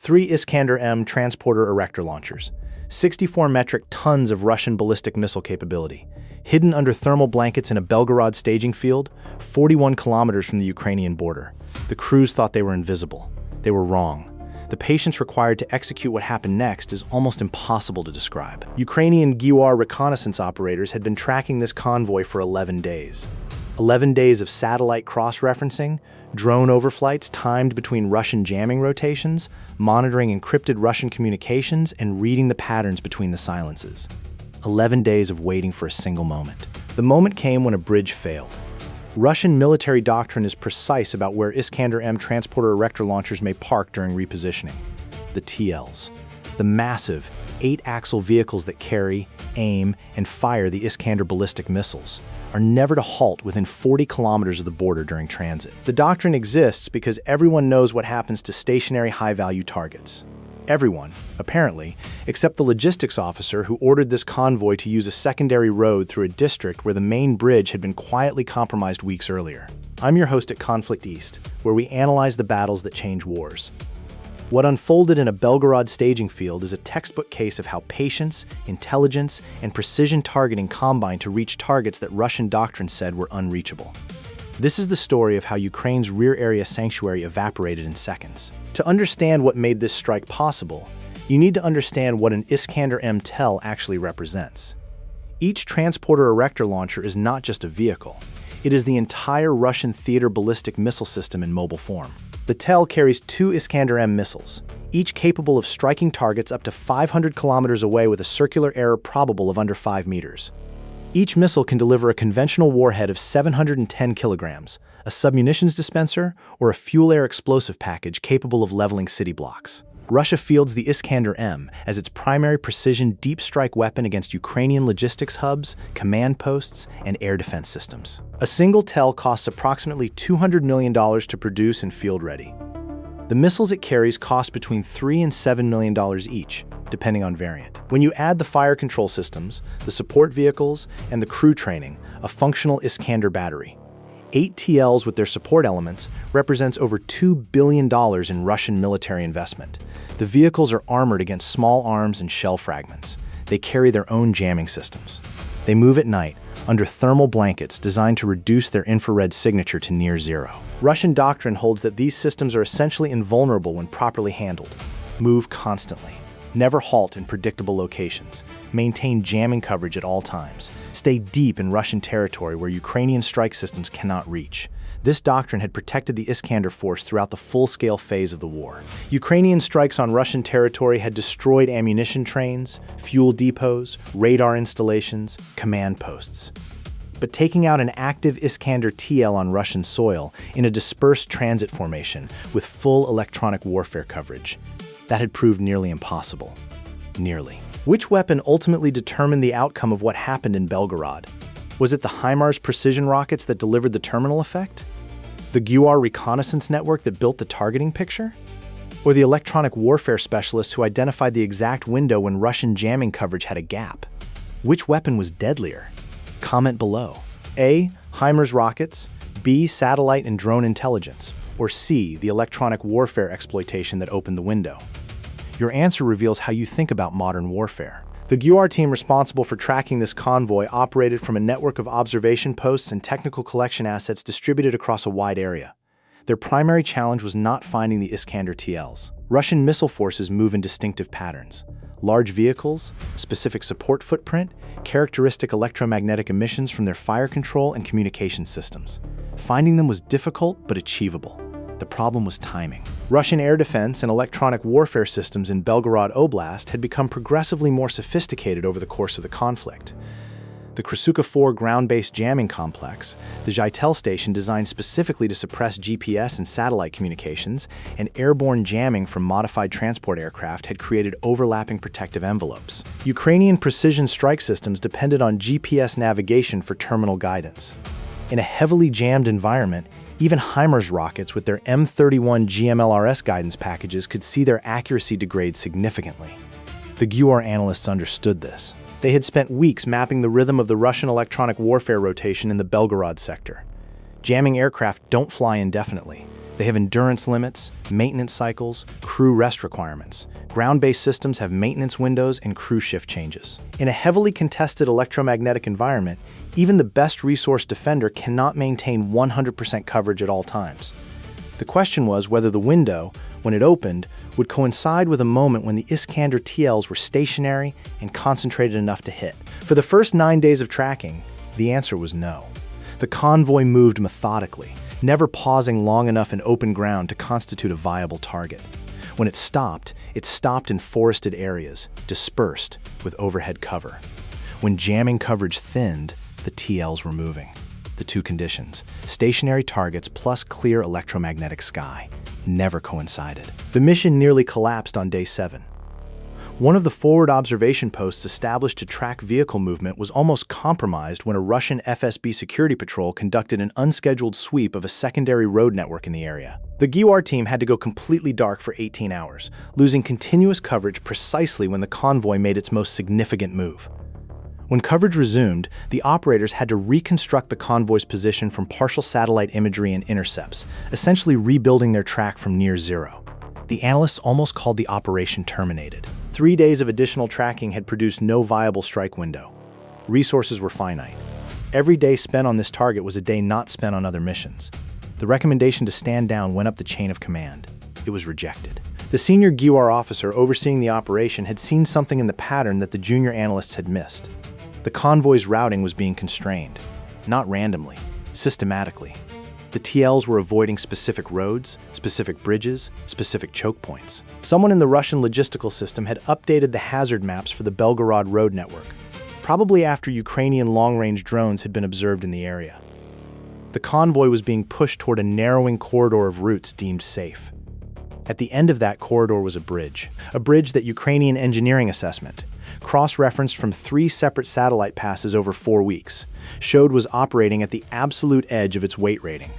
3 Iskander-M transporter erector launchers, 64 metric tons of Russian ballistic missile capability, hidden under thermal blankets in a Belgorod staging field, 41 kilometers from the Ukrainian border. The crews thought they were invisible. They were wrong. The patience required to execute what happened next is almost impossible to describe. Ukrainian GUR reconnaissance operators had been tracking this convoy for 11 days. 11 days of satellite cross-referencing, drone overflights timed between Russian jamming rotations, monitoring encrypted Russian communications, and reading the patterns between the silences. 11 days of waiting for a single moment. The moment came when a bridge failed. Russian military doctrine is precise about where Iskander-M transporter erector launchers may park during repositioning. The TELs. The massive, 8-axle vehicles that carry, aim, and fire the Iskander ballistic missiles are never to halt within 40 kilometers of the border during transit. The doctrine exists because everyone knows what happens to stationary high-value targets. Everyone, apparently, except the logistics officer who ordered this convoy to use a secondary road through a district where the main bridge had been quietly compromised weeks earlier. I'm your host at Conflict East, where we analyze the battles that change wars. What unfolded in a Belgorod staging field is a textbook case of how patience, intelligence, and precision targeting combine to reach targets that Russian doctrine said were unreachable. This is the story of how Ukraine's rear area sanctuary evaporated in seconds. To understand what made this strike possible, you need to understand what an Iskander-M TEL actually represents. Each transporter erector launcher is not just a vehicle. It is the entire Russian theater ballistic missile system in mobile form. The TEL carries 2 Iskander-M missiles, each capable of striking targets up to 500 kilometers away with a circular error probable of under 5 meters. Each missile can deliver a conventional warhead of 710 kilograms, a submunitions dispenser, or a fuel-air explosive package capable of leveling city blocks. Russia fields the Iskander-M as its primary precision deep strike weapon against Ukrainian logistics hubs, command posts, and air defense systems. A single TEL costs approximately $200 million to produce and field ready. The missiles it carries cost between $3 and $7 million each, depending on variant. When you add the fire control systems, the support vehicles, and the crew training, a functional Iskander battery, 8 TELs with their support elements represents over $2 billion in Russian military investment. The vehicles are armored against small arms and shell fragments. They carry their own jamming systems. They move at night, under thermal blankets designed to reduce their infrared signature to near zero. Russian doctrine holds that these systems are essentially invulnerable when properly handled. Move constantly. Never halt in predictable locations. Maintain jamming coverage at all times. Stay deep in Russian territory where Ukrainian strike systems cannot reach. This doctrine had protected the Iskander force throughout the full-scale phase of the war. Ukrainian strikes on Russian territory had destroyed ammunition trains, fuel depots, radar installations, command posts. But taking out an active Iskander TEL on Russian soil in a dispersed transit formation with full electronic warfare coverage, that had proved nearly impossible. Nearly. Which weapon ultimately determined the outcome of what happened in Belgorod? Was it the HIMARS precision rockets that delivered the terminal effect? The GUR reconnaissance network that built the targeting picture? Or the electronic warfare specialists who identified the exact window when Russian jamming coverage had a gap? Which weapon was deadlier? Comment below. A. HIMARS rockets, B. Satellite and drone intelligence, or C. The electronic warfare exploitation that opened the window. Your answer reveals how you think about modern warfare. The GUR team responsible for tracking this convoy operated from a network of observation posts and technical collection assets distributed across a wide area. Their primary challenge was not finding the Iskander TELs. Russian missile forces move in distinctive patterns. Large vehicles, specific support footprint, characteristic electromagnetic emissions from their fire control and communication systems. Finding them was difficult but achievable. The problem was timing. Russian air defense and electronic warfare systems in Belgorod Oblast had become progressively more sophisticated over the course of the conflict. The Krasuka 4 ground-based jamming complex, the TEL station designed specifically to suppress GPS and satellite communications, and airborne jamming from modified transport aircraft had created overlapping protective envelopes. Ukrainian precision strike systems depended on GPS navigation for terminal guidance. In a heavily jammed environment, even HIMARS rockets with their M31 GMLRS guidance packages could see their accuracy degrade significantly. The GUR analysts understood this. They had spent weeks mapping the rhythm of the Russian electronic warfare rotation in the Belgorod sector. Jamming aircraft don't fly indefinitely. They have endurance limits, maintenance cycles, crew rest requirements. Ground-based systems have maintenance windows and crew shift changes. In a heavily contested electromagnetic environment, even the best resourced defender cannot maintain 100% coverage at all times. The question was whether the window, when it opened, would coincide with a moment when the Iskander TELs were stationary and concentrated enough to hit. For the first 9 days of tracking, the answer was no. The convoy moved methodically, never pausing long enough in open ground to constitute a viable target. When it stopped in forested areas, dispersed with overhead cover. When jamming coverage thinned, the TELs were moving. The two conditions, stationary targets plus clear electromagnetic sky, never coincided. The mission nearly collapsed on day 7. One of the forward observation posts established to track vehicle movement was almost compromised when a Russian FSB security patrol conducted an unscheduled sweep of a secondary road network in the area. The GUR team had to go completely dark for 18 hours, losing continuous coverage precisely when the convoy made its most significant move. When coverage resumed, the operators had to reconstruct the convoy's position from partial satellite imagery and intercepts, essentially rebuilding their track from near zero. The analysts almost called the operation terminated. 3 days of additional tracking had produced no viable strike window. Resources were finite. Every day spent on this target was a day not spent on other missions. The recommendation to stand down went up the chain of command. It was rejected. The senior GUR officer overseeing the operation had seen something in the pattern that the junior analysts had missed. The convoy's routing was being constrained, not randomly, systematically. The TELs were avoiding specific roads, specific bridges, specific choke points. Someone in the Russian logistical system had updated the hazard maps for the Belgorod road network, probably after Ukrainian long-range drones had been observed in the area. The convoy was being pushed toward a narrowing corridor of routes deemed safe. At the end of that corridor was a bridge that Ukrainian engineering assessment, cross-referenced from 3 separate satellite passes over 4 weeks, showed was operating at the absolute edge of its weight rating.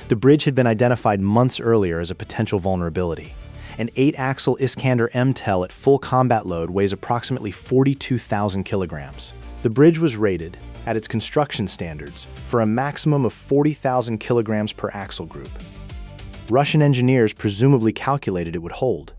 The bridge had been identified months earlier as a potential vulnerability. An 8-axle Iskander-M TEL at full combat load weighs approximately 42,000 kilograms. The bridge was rated, at its construction standards, for a maximum of 40,000 kilograms per axle group. Russian engineers presumably calculated it would hold.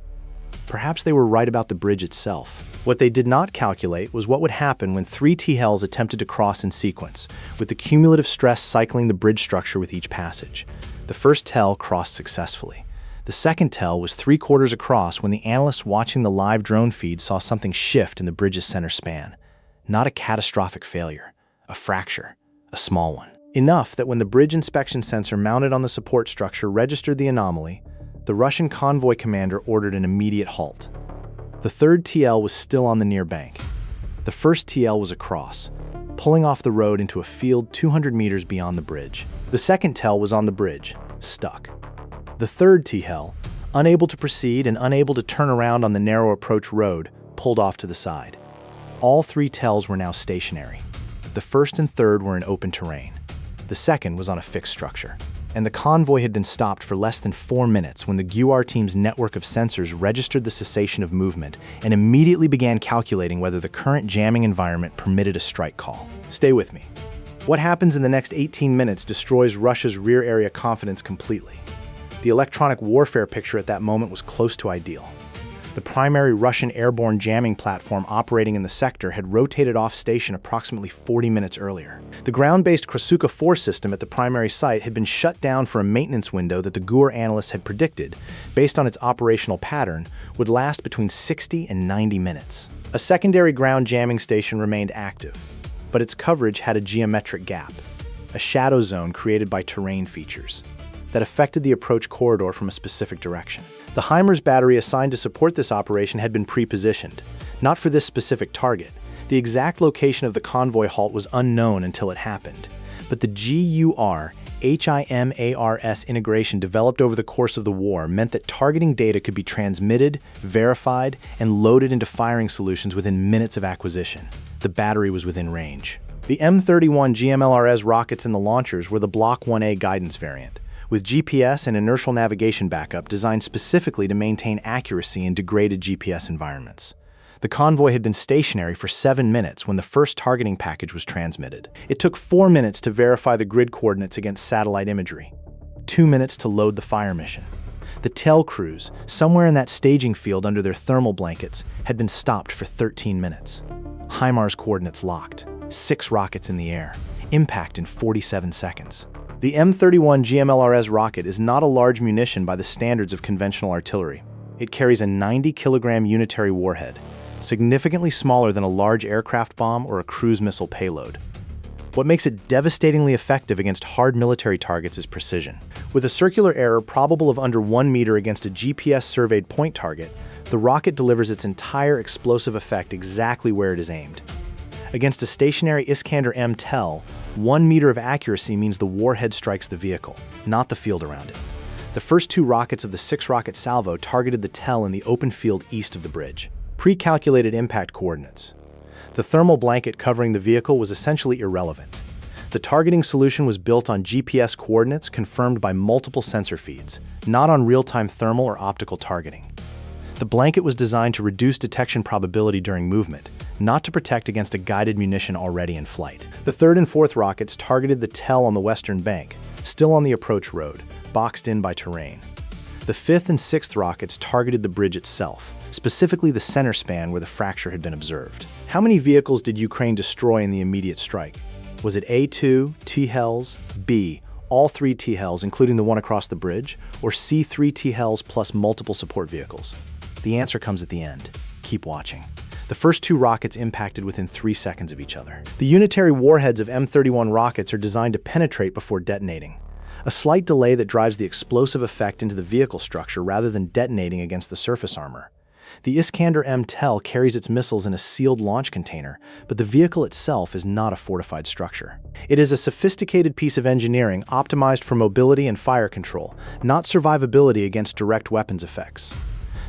Perhaps they were right about the bridge itself. What they did not calculate was what would happen when 3 TELs attempted to cross in sequence, with the cumulative stress cycling the bridge structure with each passage. The first TEL crossed successfully. The second TEL was 3/4 across when the analysts watching the live drone feed saw something shift in the bridge's center span. Not a catastrophic failure, a fracture, a small one. Enough that when the bridge inspection sensor mounted on the support structure registered the anomaly, the Russian convoy commander ordered an immediate halt. The third TEL was still on the near bank. The first TEL was across, pulling off the road into a field 200 meters beyond the bridge. The second TEL was on the bridge, stuck. The third TEL, unable to proceed and unable to turn around on the narrow approach road, pulled off to the side. All 3 TELs were now stationary. The first and third were in open terrain. The second was on a fixed structure. And the convoy had been stopped for less than 4 minutes when the GUR team's network of sensors registered the cessation of movement and immediately began calculating whether the current jamming environment permitted a strike call. Stay with me. What happens in the next 18 minutes destroys Russia's rear area confidence completely. The electronic warfare picture at that moment was close to ideal. The primary Russian airborne jamming platform operating in the sector had rotated off station approximately 40 minutes earlier. The ground-based Krasuka 4 system at the primary site had been shut down for a maintenance window that the GUR analysts had predicted, based on its operational pattern, would last between 60 and 90 minutes. A secondary ground jamming station remained active, but its coverage had a geometric gap, a shadow zone created by terrain features, that affected the approach corridor from a specific direction. The HIMARS battery assigned to support this operation had been pre-positioned, not for this specific target. The exact location of the convoy halt was unknown until it happened, but the GUR HIMARS integration developed over the course of the war meant that targeting data could be transmitted, verified, and loaded into firing solutions within minutes of acquisition. The battery was within range. The M31 GMLRS rockets in the launchers were the Block 1A guidance variant, with GPS and inertial navigation backup designed specifically to maintain accuracy in degraded GPS environments. The convoy had been stationary for 7 minutes when the first targeting package was transmitted. It took 4 minutes to verify the grid coordinates against satellite imagery. 2 minutes to load the fire mission. The TEL crews, somewhere in that staging field under their thermal blankets, had been stopped for 13 minutes. HIMARS coordinates locked, 6 rockets in the air, impact in 47 seconds. The M31 GMLRS rocket is not a large munition by the standards of conventional artillery. It carries a 90-kilogram unitary warhead, significantly smaller than a large aircraft bomb or a cruise missile payload. What makes it devastatingly effective against hard military targets is precision. With a circular error probable of under 1 meter against a GPS-surveyed point target, the rocket delivers its entire explosive effect exactly where it is aimed. Against a stationary Iskander-M TEL, 1 meter of accuracy means the warhead strikes the vehicle, not the field around it. The first 2 rockets of the 6-rocket salvo targeted the TEL in the open field east of the bridge. Pre-calculated impact coordinates. The thermal blanket covering the vehicle was essentially irrelevant. The targeting solution was built on GPS coordinates confirmed by multiple sensor feeds, not on real-time thermal or optical targeting. The blanket was designed to reduce detection probability during movement, not to protect against a guided munition already in flight. The 3rd and 4th rockets targeted the TEL on the western bank, still on the approach road, boxed in by terrain. The 5th and 6th rockets targeted the bridge itself, specifically the center span where the fracture had been observed. How many vehicles did Ukraine destroy in the immediate strike? Was it A2, TELs, B, all 3 TELs including the one across the bridge, or C, 3 TELs plus multiple support vehicles? The answer comes at the end. Keep watching. The first 2 rockets impacted within 3 seconds of each other. The unitary warheads of M31 rockets are designed to penetrate before detonating, a slight delay that drives the explosive effect into the vehicle structure rather than detonating against the surface armor. The Iskander-M TEL carries its missiles in a sealed launch container, but the vehicle itself is not a fortified structure. It is a sophisticated piece of engineering optimized for mobility and fire control, not survivability against direct weapons effects.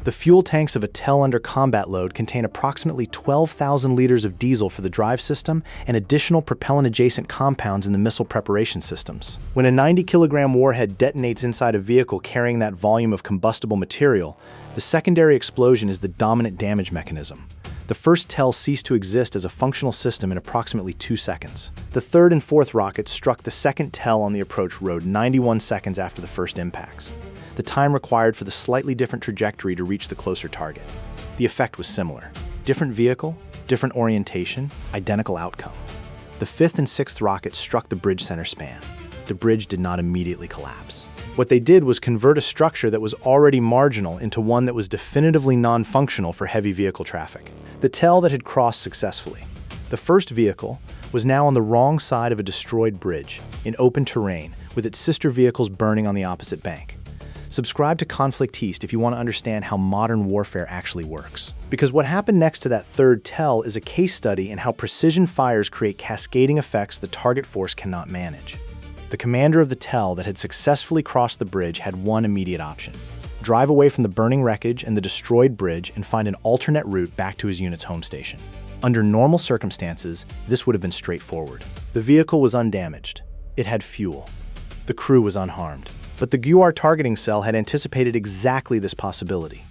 The fuel tanks of a TEL under combat load contain approximately 12,000 liters of diesel for the drive system and additional propellant-adjacent compounds in the missile preparation systems. When a 90-kilogram warhead detonates inside a vehicle carrying that volume of combustible material, the secondary explosion is the dominant damage mechanism. The first TEL ceased to exist as a functional system in approximately 2 seconds. The 3rd and 4th rockets struck the second TEL on the approach road 91 seconds after the first impacts, the time required for the slightly different trajectory to reach the closer target. The effect was similar. Different vehicle, different orientation, identical outcome. The 5th and 6th rockets struck the bridge center span. The bridge did not immediately collapse. What they did was convert a structure that was already marginal into one that was definitively non-functional for heavy vehicle traffic. The TEL that had crossed successfully. The first vehicle was now on the wrong side of a destroyed bridge, in open terrain, with its sister vehicles burning on the opposite bank. Subscribe to Conflict East if you want to understand how modern warfare actually works. Because what happened next to that 3rd TEL is a case study in how precision fires create cascading effects the target force cannot manage. The commander of the TEL that had successfully crossed the bridge had one immediate option: drive away from the burning wreckage and the destroyed bridge and find an alternate route back to his unit's home station. Under normal circumstances, this would have been straightforward. The vehicle was undamaged. It had fuel. The crew was unharmed. But the GUR targeting cell had anticipated exactly this possibility.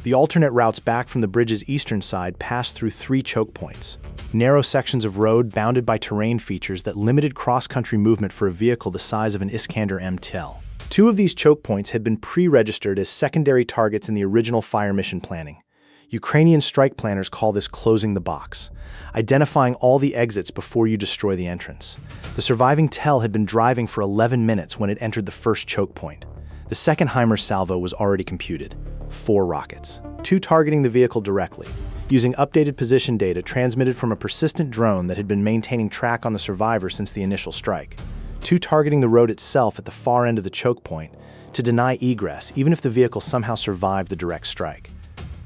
The alternate routes back from the bridge's eastern side passed through 3 choke points, narrow sections of road bounded by terrain features that limited cross-country movement for a vehicle the size of an Iskander-M TEL. 2 of these choke points had been pre-registered as secondary targets in the original fire mission planning. Ukrainian strike planners call this closing the box, identifying all the exits before you destroy the entrance. The surviving TEL had been driving for 11 minutes when it entered the first choke point. The second HIMARS salvo was already computed: 4 rockets, 2 targeting the vehicle directly, using updated position data transmitted from a persistent drone that had been maintaining track on the survivor since the initial strike, 2 targeting the road itself at the far end of the choke point to deny egress even if the vehicle somehow survived the direct strike.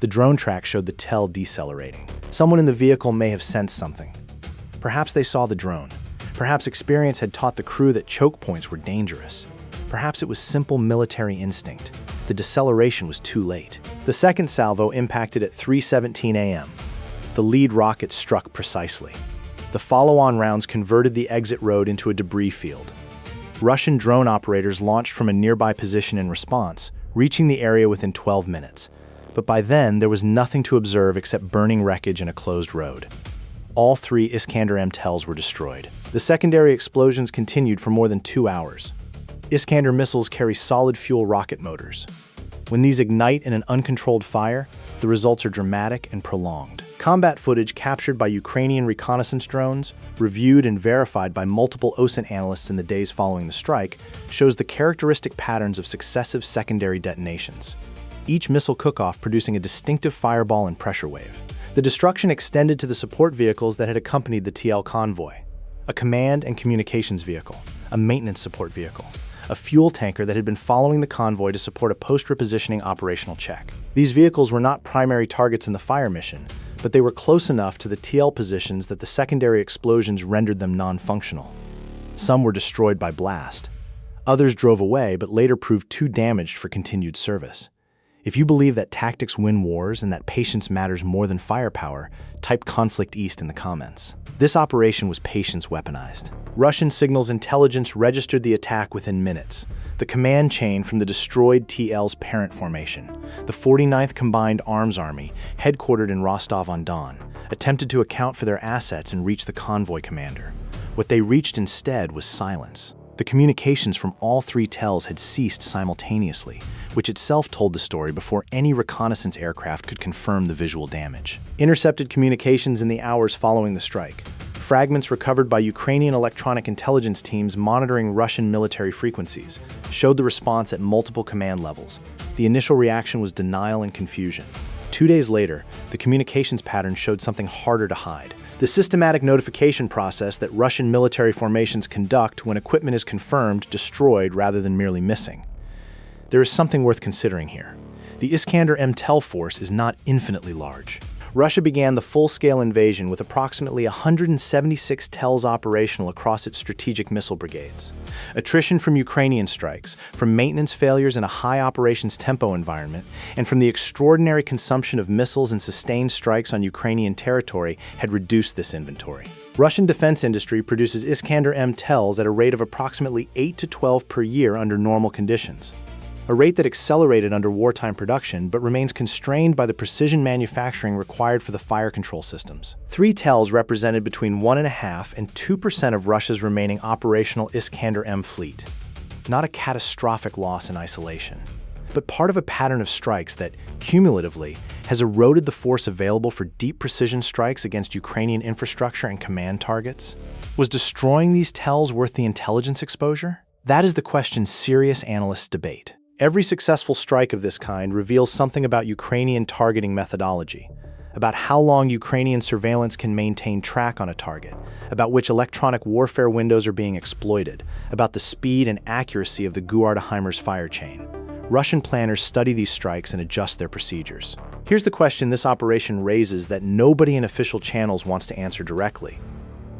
The drone track showed the TEL decelerating. Someone in the vehicle may have sensed something. Perhaps they saw the drone. Perhaps experience had taught the crew that choke points were dangerous. Perhaps it was simple military instinct. The deceleration was too late. The second salvo impacted at 3:17 a.m. The lead rocket struck precisely. The follow-on rounds converted the exit road into a debris field. Russian drone operators launched from a nearby position in response, reaching the area within 12 minutes. But by then, there was nothing to observe except burning wreckage and a closed road. All 3 Iskander-M TELs were destroyed. The secondary explosions continued for more than 2 hours. Iskander missiles carry solid-fuel rocket motors. When these ignite in an uncontrolled fire, the results are dramatic and prolonged. Combat footage captured by Ukrainian reconnaissance drones, reviewed and verified by multiple OSINT analysts in the days following the strike, shows the characteristic patterns of successive secondary detonations, each missile cook-off producing a distinctive fireball and pressure wave. The destruction extended to the support vehicles that had accompanied the TEL Convoy, a command and communications vehicle, a maintenance support vehicle, a fuel tanker that had been following the convoy to support a post-repositioning operational check. These vehicles were not primary targets in the fire mission, but they were close enough to the TL positions that the secondary explosions rendered them non-functional. Some were destroyed by blast. Others drove away but later proved too damaged for continued service. If you believe that tactics win wars and that patience matters more than firepower, type Conflict East in the comments. This operation was patience weaponized. Russian signals intelligence registered the attack within minutes. The command chain from the destroyed TEL's parent formation, the 49th Combined Arms Army, headquartered in Rostov-on-Don, attempted to account for their assets and reach the convoy commander. What they reached instead was silence. The communications from all three TELs had ceased simultaneously, which itself told the story before any reconnaissance aircraft could confirm the visual damage. Intercepted communications in the hours following the strike. Fragments recovered by Ukrainian electronic intelligence teams monitoring Russian military frequencies showed the response at multiple command levels. The initial reaction was denial and confusion. 2 days later, the communications pattern showed something harder to hide. The systematic notification process that Russian military formations conduct when equipment is confirmed destroyed rather than merely missing. There is something worth considering here. The Iskander-M TEL force is not infinitely large. Russia began the full-scale invasion with approximately 176 TELs operational across its strategic missile brigades. Attrition from Ukrainian strikes, from maintenance failures in a high operations tempo environment, and from the extraordinary consumption of missiles and sustained strikes on Ukrainian territory had reduced this inventory. Russian defense industry produces Iskander-M TELs at a rate of approximately 8 to 12 per year under normal conditions, a rate that accelerated under wartime production but remains constrained by the precision manufacturing required for the fire control systems. 3 TELs represented between 1.5% and 2% of Russia's remaining operational Iskander-M fleet. Not a catastrophic loss in isolation, but part of a pattern of strikes that, cumulatively, has eroded the force available for deep precision strikes against Ukrainian infrastructure and command targets. Was destroying these TELs worth the intelligence exposure? That is the question serious analysts debate. Every successful strike of this kind reveals something about Ukrainian targeting methodology, about how long Ukrainian surveillance can maintain track on a target, about which electronic warfare windows are being exploited, about the speed and accuracy of the GUR to HIMARS fire chain. Russian planners study these strikes and adjust their procedures. Here's the question this operation raises that nobody in official channels wants to answer directly.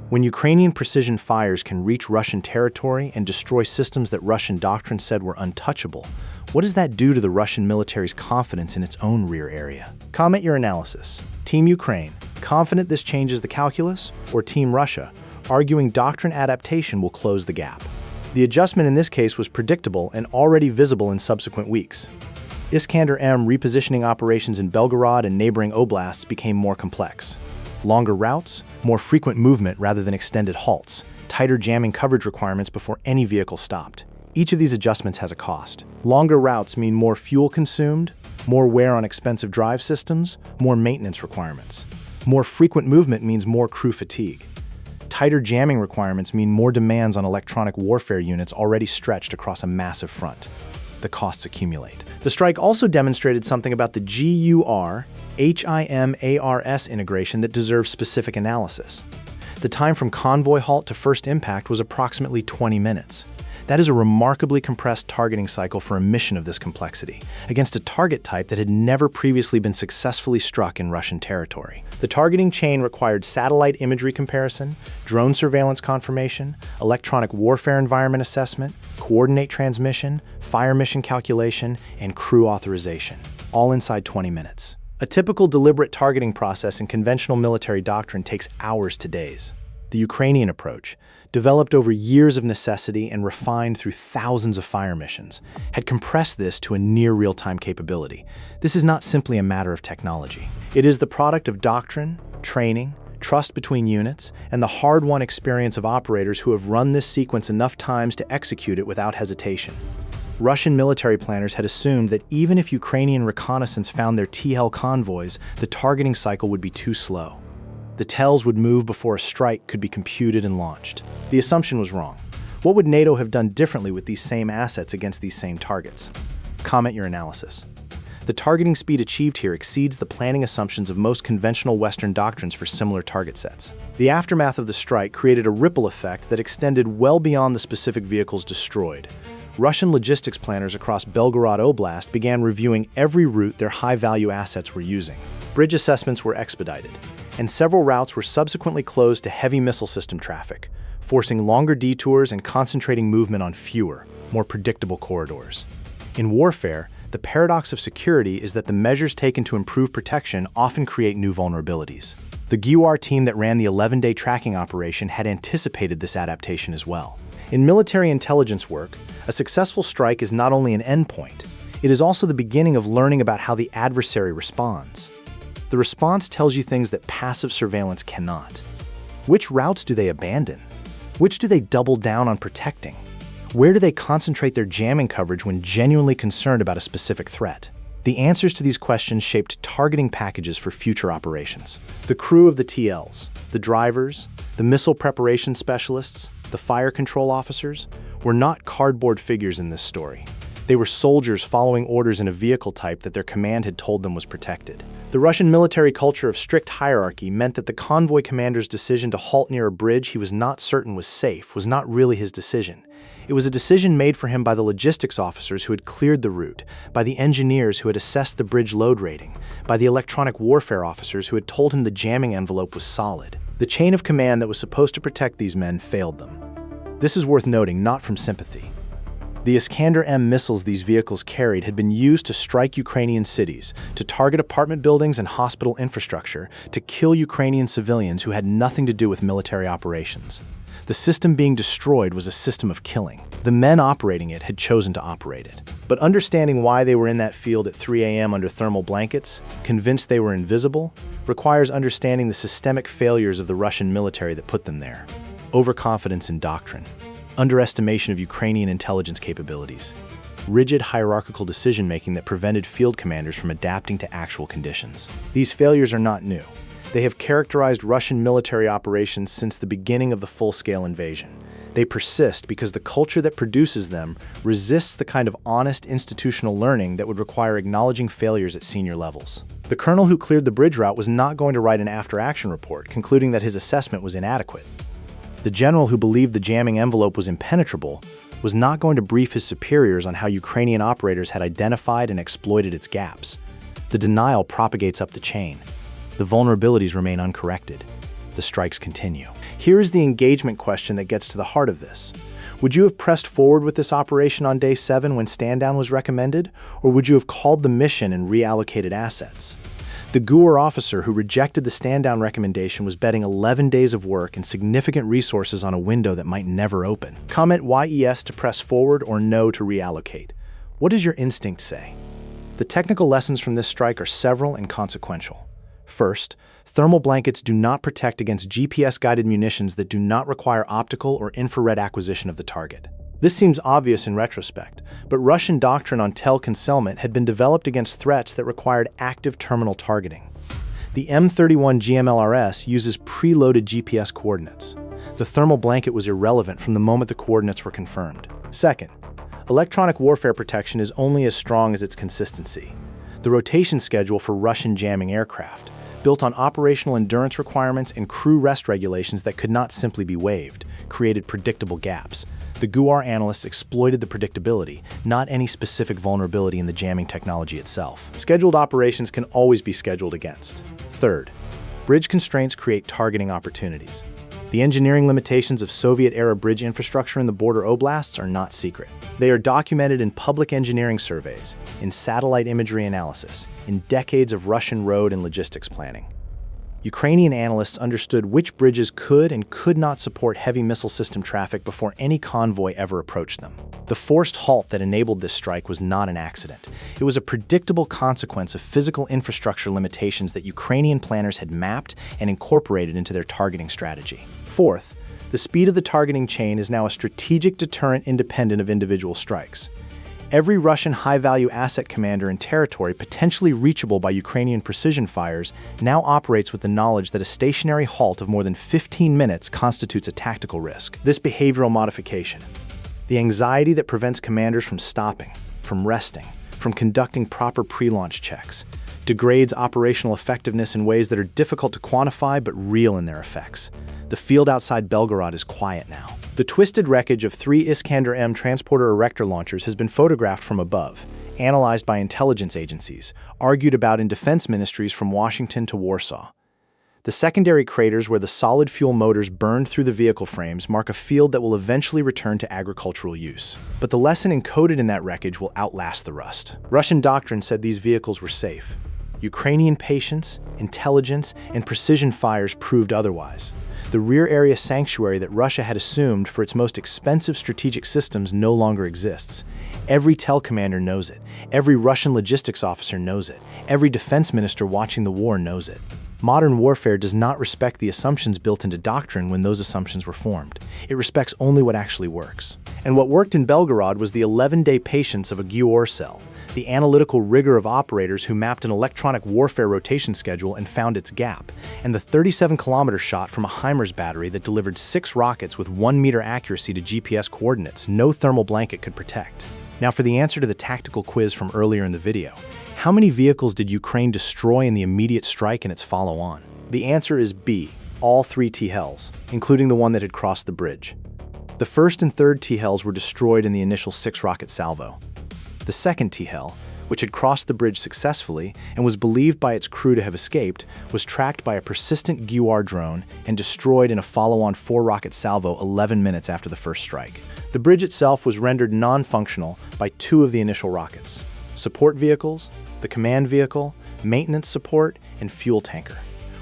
When Ukrainian precision fires can reach Russian territory and destroy systems that Russian doctrine said were untouchable, what does that do to the Russian military's confidence in its own rear area? Comment your analysis. Team Ukraine, confident this changes the calculus? Or Team Russia, arguing doctrine adaptation will close the gap? The adjustment in this case was predictable and already visible in subsequent weeks. Iskander-M repositioning operations in Belgorod and neighboring oblasts became more complex. Longer routes, more frequent movement rather than extended halts, tighter jamming coverage requirements before any vehicle stopped. Each of these adjustments has a cost. Longer routes mean more fuel consumed, more wear on expensive drive systems, more maintenance requirements. More frequent movement means more crew fatigue. Tighter jamming requirements mean more demands on electronic warfare units already stretched across a massive front. The costs accumulate. The strike also demonstrated something about the GUR HIMARS integration that deserves specific analysis. The time from convoy halt to first impact was approximately 20 minutes. That is a remarkably compressed targeting cycle for a mission of this complexity, against a target type that had never previously been successfully struck in Russian territory. The targeting chain required satellite imagery comparison, drone surveillance confirmation, electronic warfare environment assessment, coordinate transmission, fire mission calculation, and crew authorization, all inside 20 minutes. A typical deliberate targeting process in conventional military doctrine takes hours to days. The Ukrainian approach, developed over years of necessity and refined through thousands of fire missions, had compressed this to a near real-time capability. This is not simply a matter of technology. It is the product of doctrine, training, trust between units, and the hard-won experience of operators who have run this sequence enough times to execute it without hesitation. Russian military planners had assumed that even if Ukrainian reconnaissance found their TEL convoys, the targeting cycle would be too slow. The TELs would move before a strike could be computed and launched. The assumption was wrong. What would NATO have done differently with these same assets against these same targets? Comment your analysis. The targeting speed achieved here exceeds the planning assumptions of most conventional Western doctrines for similar target sets. The aftermath of the strike created a ripple effect that extended well beyond the specific vehicles destroyed. Russian logistics planners across Belgorod Oblast began reviewing every route their high-value assets were using. Bridge assessments were expedited, and several routes were subsequently closed to heavy missile system traffic, forcing longer detours and concentrating movement on fewer, more predictable corridors. In warfare, the paradox of security is that the measures taken to improve protection often create new vulnerabilities. The GUR team that ran the 11-day tracking operation had anticipated this adaptation as well. In military intelligence work, a successful strike is not only an endpoint, it is also the beginning of learning about how the adversary responds. The response tells you things that passive surveillance cannot. Which routes do they abandon? Which do they double down on protecting? Where do they concentrate their jamming coverage when genuinely concerned about a specific threat? The answers to these questions shaped targeting packages for future operations. The crew of the TELs, the drivers, the missile preparation specialists, the fire control officers, were not cardboard figures in this story. They were soldiers following orders in a vehicle type that their command had told them was protected. The Russian military culture of strict hierarchy meant that the convoy commander's decision to halt near a bridge he was not certain was safe was not really his decision. It was a decision made for him by the logistics officers who had cleared the route, by the engineers who had assessed the bridge load rating, by the electronic warfare officers who had told him the jamming envelope was solid. The chain of command that was supposed to protect these men failed them. This is worth noting, not from sympathy. The Iskander-M missiles these vehicles carried had been used to strike Ukrainian cities, to target apartment buildings and hospital infrastructure, to kill Ukrainian civilians who had nothing to do with military operations. The system being destroyed was a system of killing. The men operating it had chosen to operate it. But understanding why they were in that field at 3 a.m. under thermal blankets, convinced they were invisible, requires understanding the systemic failures of the Russian military that put them there. Overconfidence in doctrine, underestimation of Ukrainian intelligence capabilities, rigid hierarchical decision-making that prevented field commanders from adapting to actual conditions. These failures are not new. They have characterized Russian military operations since the beginning of the full-scale invasion. They persist because the culture that produces them resists the kind of honest institutional learning that would require acknowledging failures at senior levels. The colonel who cleared the bridge route was not going to write an after-action report, concluding that his assessment was inadequate. The general who believed the jamming envelope was impenetrable was not going to brief his superiors on how Ukrainian operators had identified and exploited its gaps. The denial propagates up the chain. The vulnerabilities remain uncorrected. The strikes continue. Here is the engagement question that gets to the heart of this. Would you have pressed forward with this operation on day 7 when stand-down was recommended, or would you have called the mission and reallocated assets? The GUR officer who rejected the stand-down recommendation was betting 11 days of work and significant resources on a window that might never open. Comment yes to press forward or no to reallocate. What does your instinct say? The technical lessons from this strike are several and consequential. First, thermal blankets do not protect against GPS-guided munitions that do not require optical or infrared acquisition of the target. This seems obvious in retrospect, but Russian doctrine on TEL concealment had been developed against threats that required active terminal targeting. The M31 GMLRS uses preloaded GPS coordinates. The thermal blanket was irrelevant from the moment the coordinates were confirmed. Second, electronic warfare protection is only as strong as its consistency. The rotation schedule for Russian jamming aircraft, built on operational endurance requirements and crew rest regulations that could not simply be waived, created predictable gaps. The GUR analysts exploited the predictability, not any specific vulnerability in the jamming technology itself. Scheduled operations can always be scheduled against. Third, bridge constraints create targeting opportunities. The engineering limitations of Soviet-era bridge infrastructure in the border oblasts are not secret. They are documented in public engineering surveys, in satellite imagery analysis, in decades of Russian road and logistics planning. Ukrainian analysts understood which bridges could and could not support heavy missile system traffic before any convoy ever approached them. The forced halt that enabled this strike was not an accident. It was a predictable consequence of physical infrastructure limitations that Ukrainian planners had mapped and incorporated into their targeting strategy. Fourth, the speed of the targeting chain is now a strategic deterrent independent of individual strikes. Every Russian high-value asset commander in territory potentially reachable by Ukrainian precision fires now operates with the knowledge that a stationary halt of more than 15 minutes constitutes a tactical risk. This behavioral modification, the anxiety that prevents commanders from stopping, from resting, from conducting proper pre-launch checks, degrades operational effectiveness in ways that are difficult to quantify but real in their effects. The field outside Belgorod is quiet now. The twisted wreckage of 3 Iskander-M transporter erector launchers has been photographed from above, analyzed by intelligence agencies, argued about in defense ministries from Washington to Warsaw. The secondary craters where the solid fuel motors burned through the vehicle frames mark a field that will eventually return to agricultural use. But the lesson encoded in that wreckage will outlast the rust. Russian doctrine said these vehicles were safe. Ukrainian patience, intelligence, and precision fires proved otherwise. The rear area sanctuary that Russia had assumed for its most expensive strategic systems no longer exists. Every TEL commander knows it. Every Russian logistics officer knows it. Every defense minister watching the war knows it. Modern warfare does not respect the assumptions built into doctrine when those assumptions were formed. It respects only what actually works. And what worked in Belgorod was the 11-day patience of a GUR cell, the analytical rigor of operators who mapped an electronic warfare rotation schedule and found its gap, and the 37-kilometer shot from a HIMARS battery that delivered 6 rockets with 1-meter accuracy to GPS coordinates no thermal blanket could protect. Now for the answer to the tactical quiz from earlier in the video. How many vehicles did Ukraine destroy in the immediate strike and its follow-on? The answer is B, all 3 TELs, including the one that had crossed the bridge. The first and third TELs were destroyed in the initial 6-rocket salvo. The second TEL, which had crossed the bridge successfully and was believed by its crew to have escaped, was tracked by a persistent GUR drone and destroyed in a follow-on 4-rocket salvo 11 minutes after the first strike. The bridge itself was rendered non-functional by 2 of the initial rockets: support vehicles, the command vehicle, maintenance support, and fuel tanker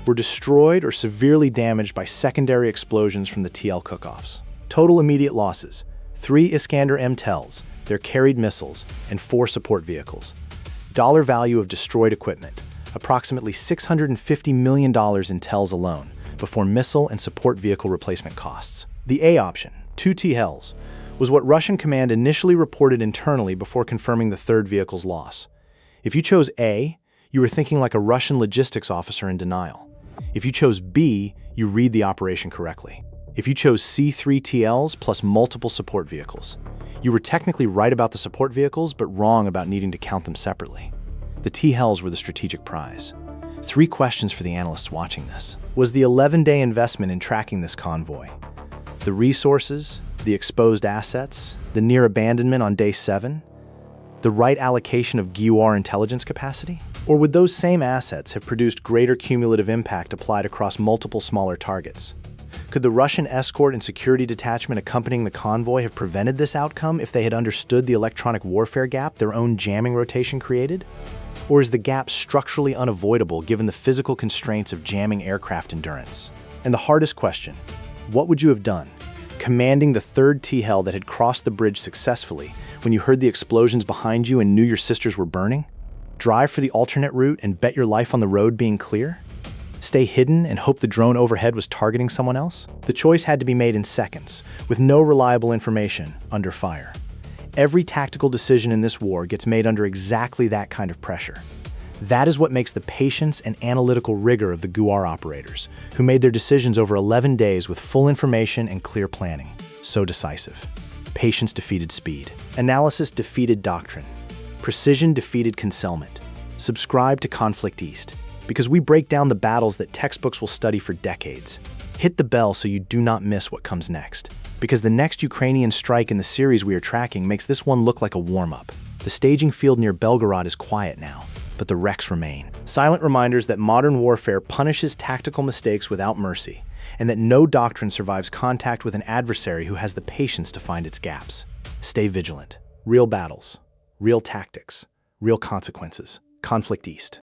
were destroyed or severely damaged by secondary explosions from the TEL cook-offs. Total immediate losses: 3 Iskander-M TELs, their carried missiles, and 4 support vehicles. Dollar value of destroyed equipment: approximately $650 million in TELs alone, before missile and support vehicle replacement costs. The A option, 2 TELs, was what Russian command initially reported internally before confirming the third vehicle's loss. If you chose A, you were thinking like a Russian logistics officer in denial. If you chose B, you read the operation correctly. If you chose C3 TELs plus multiple support vehicles, you were technically right about the support vehicles, but wrong about needing to count them separately. The TELs were the strategic prize. 3 questions for the analysts watching this. Was the 11-day investment in tracking this convoy, the resources, the exposed assets, the near abandonment on day 7, the right allocation of GUR intelligence capacity? Or would those same assets have produced greater cumulative impact applied across multiple smaller targets? Could the Russian escort and security detachment accompanying the convoy have prevented this outcome if they had understood the electronic warfare gap their own jamming rotation created? Or is the gap structurally unavoidable given the physical constraints of jamming aircraft endurance? And the hardest question, what would you have done, commanding the third TEL that had crossed the bridge successfully when you heard the explosions behind you and knew your sisters were burning? Drive for the alternate route and bet your life on the road being clear? Stay hidden and hope the drone overhead was targeting someone else? The choice had to be made in seconds, with no reliable information, under fire. Every tactical decision in this war gets made under exactly that kind of pressure. That is what makes the patience and analytical rigor of the GUR operators, who made their decisions over 11 days with full information and clear planning, so decisive. Patience defeated speed. Analysis defeated doctrine. Precision defeated concealment. Subscribe to Conflict East, because we break down the battles that textbooks will study for decades. Hit the bell so you do not miss what comes next, because the next Ukrainian strike in the series we are tracking makes this one look like a warm-up. The staging field near Belgorod is quiet now, but the wrecks remain. Silent reminders that modern warfare punishes tactical mistakes without mercy, and that no doctrine survives contact with an adversary who has the patience to find its gaps. Stay vigilant. Real battles, real tactics, real consequences. Conflict East.